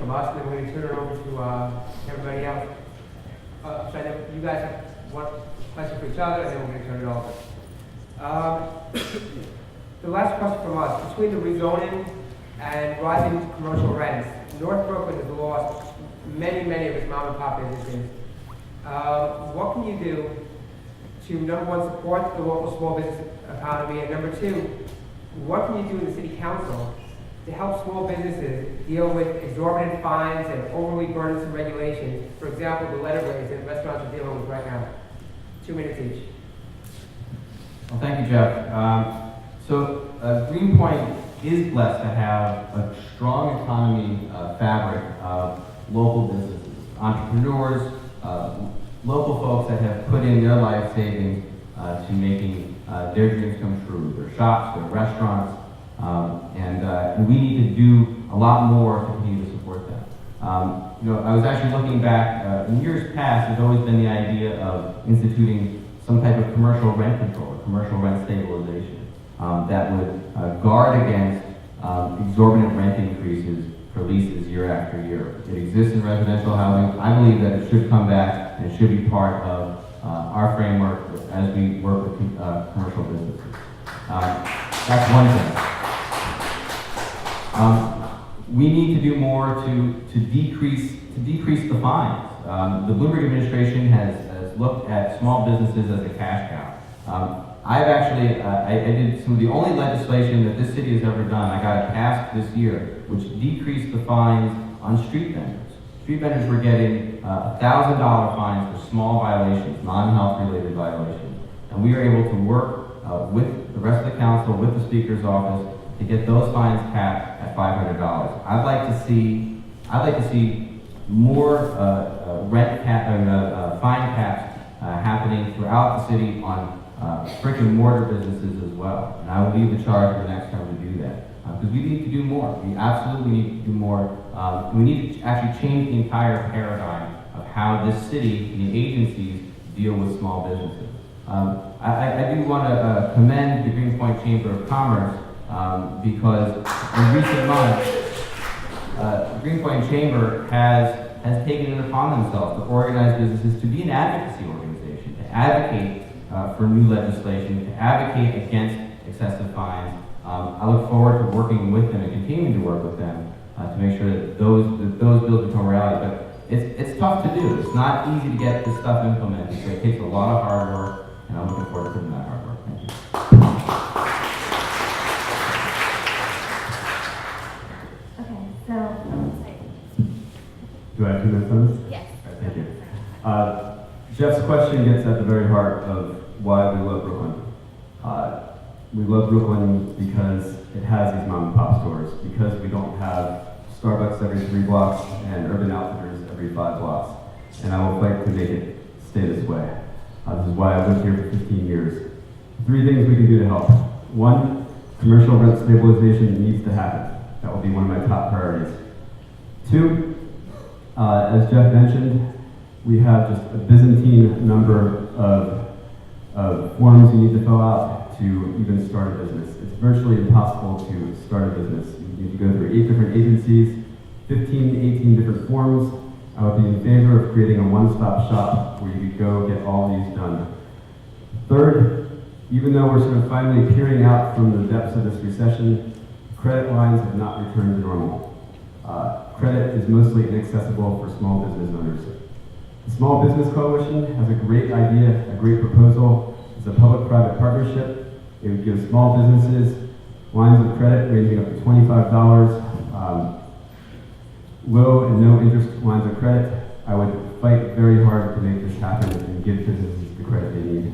from us, and then we're going to turn it over to everybody else. So I know you guys have one question for each other, and then we're going to turn it over. The last question from us, between the rezoning and rising commercial rents, North Brooklyn has lost many of its mom and pop businesses. What can you do to, number one, support the local small business economy, and number two, what can you do in the city council to help small businesses deal with exorbitant fines and overly burdensome regulations? For example, the letterways that restaurants are dealing with right now. 2 minutes each. Well, thank you, Jeff. Greenpoint is blessed to have a strong economy fabric of local businesses, entrepreneurs, local folks that have put in their life savings to making their dreams come true, their shops, their restaurants, and we need to do a lot more to continue to support them. I was actually looking back, in years past, there's always been the idea of instituting some type of commercial rent control, or commercial rent stabilization, that would guard against exorbitant rent increases for leases year after year. It exists in residential housing. I believe that it should come back and it should be part of our framework as we work with commercial businesses. That's one thing. We need to do more to decrease the fines. The Bloomberg administration has looked at small businesses as a cash cow. I've actually, I did some of the only legislation that this city has ever done. I got it passed this year, which decreased the fines on street vendors. Street vendors were getting $1,000 fines for small violations, non-health related violations. And we were able to work with the rest of the council, with the speaker's office, to get those fines capped at $500. I'd like to see more fine caps happening throughout the city on brick and mortar businesses as well. And I will lead the charge for the next term to do that. Because we need to do more. We absolutely need to do more. We need to actually change the entire paradigm of how this city and the agencies deal with small businesses. I do want to commend the Greenpoint Chamber of Commerce because in recent months, the Greenpoint Chamber has taken it upon themselves to organize businesses to be an advocacy organization, to advocate for new legislation, to advocate against excessive fines. I look forward to working with them and continuing to work with them to make sure that those bills become reality. But it's tough to do. It's not easy to get this stuff implemented, so it takes a lot of hard work, and I'm looking forward to putting that hard work. Thank you. Okay, so, Do I have 2 minutes on this? yes. All right, thank you. Jeff's question gets at the very heart of why we love Brooklyn. We love Brooklyn because it has these mom and pop stores, because we don't have Starbucks every 3 blocks and Urban Outfitters every 5 blocks. And I will fight to make it stay this way. This is why I've lived here for 15 years. 3 things we can do to help. 1, commercial rent stabilization needs to happen. That will be one of my top priorities. 2, as Jeff mentioned, we have just a Byzantine number of forms you need to fill out to even start a business. It's virtually impossible to start a business. You need to go through 8 different agencies, 15 to 18 different forms. I would be in favor of creating a one-stop shop where you could go get all these done. 3rd, even though we're sort of finally peering out from the depths of this recession, credit lines have not returned to normal. Credit is mostly inaccessible for small business owners. The Small Business Coalition has a great idea, a great proposal. It's a public-private partnership. It would give small businesses lines of credit ranging up to $25, low and no interest lines of credit. I would fight very hard to make this happen and give businesses the credit they need.